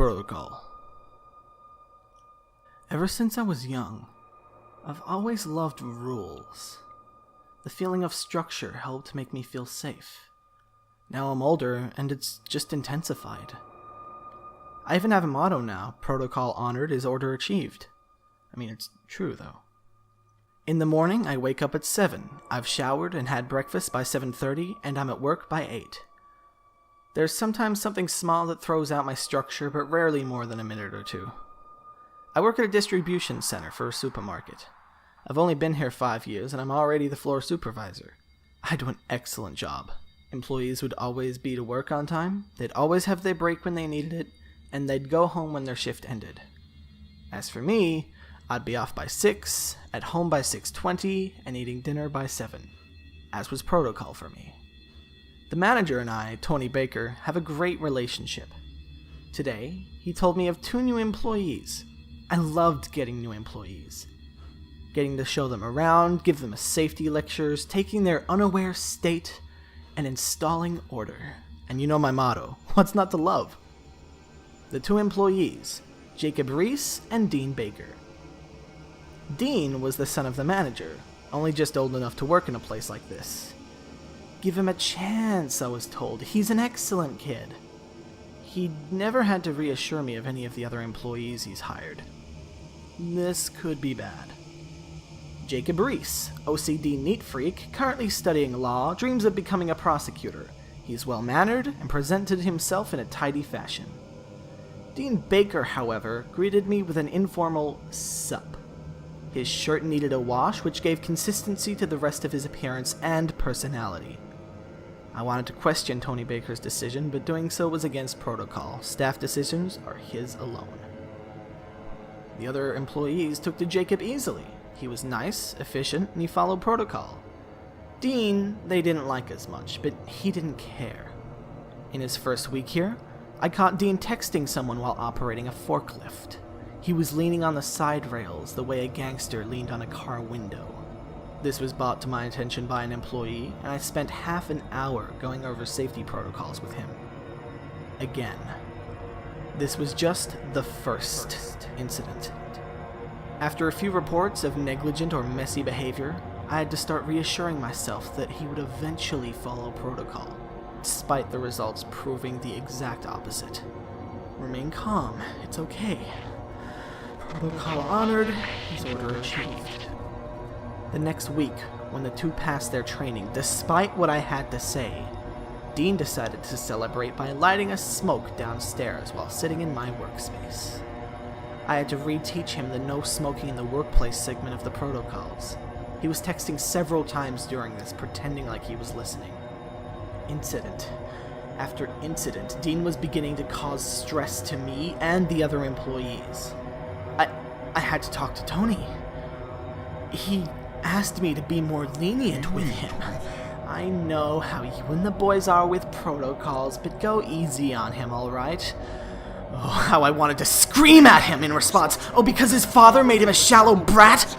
Protocol. Ever since I was young, I've always loved rules. The feeling of structure helped make me feel safe. Now I'm older, and it's just intensified. I even have a motto now: protocol honored is order achieved. I mean, it's true though. In the morning, I wake up at 7. I've showered and had breakfast by 7:30, and I'm at work by 8. There's sometimes something small that throws out my structure, but rarely more than a minute or two. I work at a distribution center for a supermarket. I've only been here 5 years, and I'm already the floor supervisor. I do an excellent job. Employees would always be to work on time, they'd always have their break when they needed it, and they'd go home when their shift ended. As for me, I'd be off by 6, at home by 6:20, and eating dinner by 7, as was protocol for me. The manager and I, Tony Baker, have a great relationship. Today, he told me of 2 new employees. I loved getting new employees. Getting to show them around, give them a safety lectures, taking their unaware state, and installing order. And you know my motto, what's not to love? The 2 employees, Jacob Reese and Dean Baker. Dean was the son of the manager, only just old enough to work in a place like this. Give him a chance, I was told. He's an excellent kid. He never had to reassure me of any of the other employees he's hired. This could be bad. Jacob Reese, OCD neat freak, currently studying law, dreams of becoming a prosecutor. He's well-mannered and presented himself in a tidy fashion. Dean Baker, however, greeted me with an informal sup. His shirt needed a wash, which gave consistency to the rest of his appearance and personality. I wanted to question Tony Baker's decision, but doing so was against protocol. Staff decisions are his alone. The other employees took to Jacob easily. He was nice, efficient, and he followed protocol. Dean, they didn't like as much, but he didn't care. In his first week here, I caught Dean texting someone while operating a forklift. He was leaning on the side rails the way a gangster leaned on a car window. This was brought to my attention by an employee, and I spent half an hour going over safety protocols with him. Again. This was just the first incident. After a few reports of negligent or messy behavior, I had to start reassuring myself that he would eventually follow protocol, despite the results proving the exact opposite. Remain calm, it's okay. Protocol honored, his order achieved. The next week, when the 2 passed their training, despite what I had to say, Dean decided to celebrate by lighting a smoke downstairs while sitting in my workspace. I had to reteach him the no smoking in the workplace segment of the protocols. He was texting several times during this, pretending like he was listening. Incident after incident, Dean was beginning to cause stress to me and the other employees. I had to talk to Tony. He asked me to be more lenient with him. I know how you and the boys are with protocols, but go easy on him, alright? Oh, how I wanted to scream at him in response. Oh, because his father made him a shallow brat?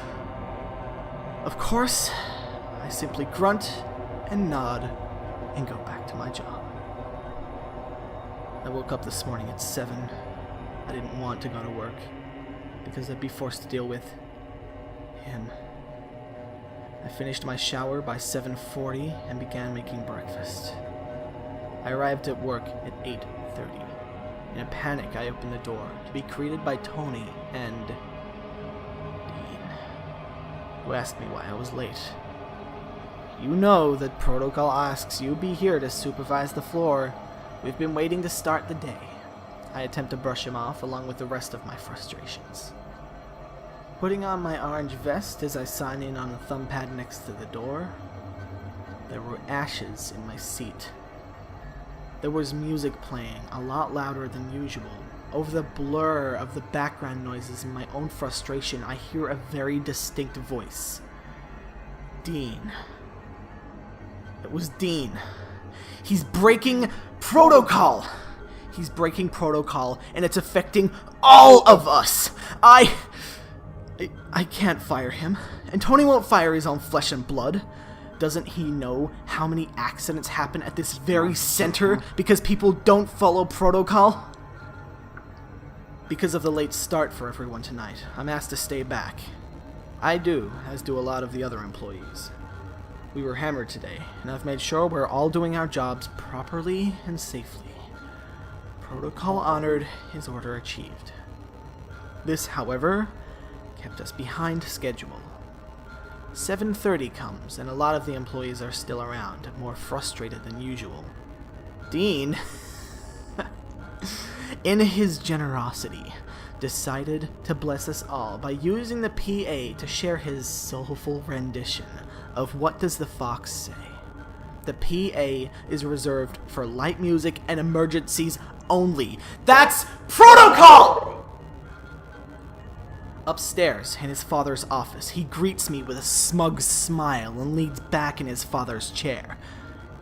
Of course, I simply grunt and nod and go back to my job. I woke up this morning at 7. I didn't want to go to work because I'd be forced to deal with him. I finished my shower by 7:40 and began making breakfast. I arrived at work at 8:30. In a panic, I opened the door to be greeted by Tony and Dean, who asked me why I was late. You know that protocol asks you be here to supervise the floor. We've been waiting to start the day. I attempt to brush him off along with the rest of my frustrations. Putting on my orange vest as I sign in on the thumb pad next to the door, there were ashes in my seat. There was music playing, a lot louder than usual. Over the blur of the background noises and my own frustration, I hear a very distinct voice. Dean. It was Dean. He's breaking protocol! He's breaking protocol, and it's affecting all of us! I can't fire him, and Tony won't fire his own flesh and blood. Doesn't he know how many accidents happen at this very center because people don't follow protocol? Because of the late start for everyone tonight, I'm asked to stay back. I do, as do a lot of the other employees. We were hammered today, and I've made sure we're all doing our jobs properly and safely. Protocol honored is order achieved. This, however, kept us behind schedule. 7:30 comes, and a lot of the employees are still around, more frustrated than usual. Dean, in his generosity, decided to bless us all by using the PA to share his soulful rendition of What Does the Fox Say? The PA is reserved for light music and emergencies only. That's protocol! Upstairs, in his father's office, he greets me with a smug smile and leans back in his father's chair.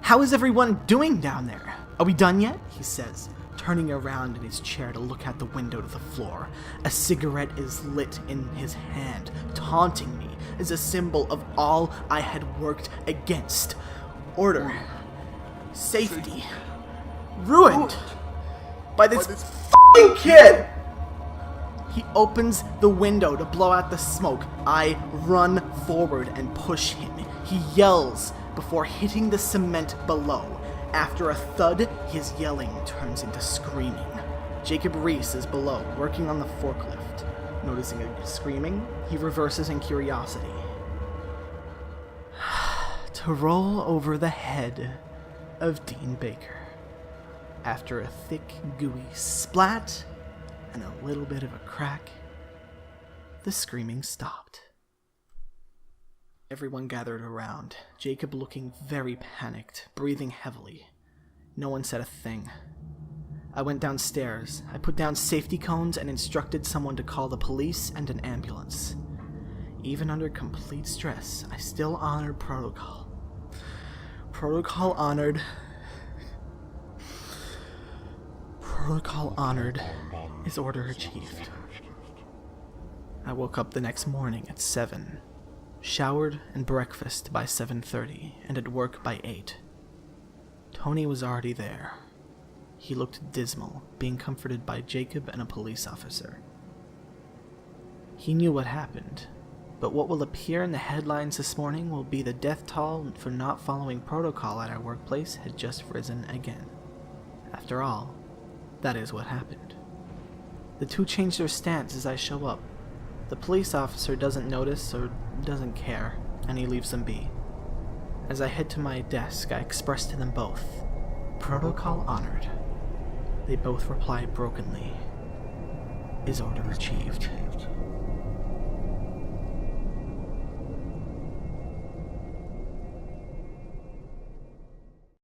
"How is everyone doing down there? Are we done yet?" he says, turning around in his chair to look out the window to the floor. A cigarette is lit in his hand, taunting me as a symbol of all I had worked against. Order. Safety. Ruined. By this f***ing kid! He opens the window to blow out the smoke. I run forward and push him. He yells before hitting the cement below. After a thud, his yelling turns into screaming. Jacob Reese is below, working on the forklift. Noticing a screaming, he reverses in curiosity. To roll over the head of Dean Baker. After a thick, gooey splat and a little bit of a crack, the screaming stopped. Everyone gathered around, Jacob looking very panicked, breathing heavily. No one said a thing. I went downstairs. I put down safety cones and instructed someone to call the police and an ambulance. Even under complete stress, I still honored protocol. Protocol honored. Protocol honored is order achieved. I woke up the next morning at 7, showered and breakfast by 7:30, and at work by 8. Tony was already there. He looked dismal, being comforted by Jacob and a police officer. He knew what happened, but what will appear in the headlines this morning will be the death toll for not following protocol at our workplace had just risen again. After all, that is what happened. The two change their stance as I show up. The police officer doesn't notice or doesn't care, and he leaves them be. As I head to my desk, I express to them both, protocol honored. They both reply brokenly, is order achieved.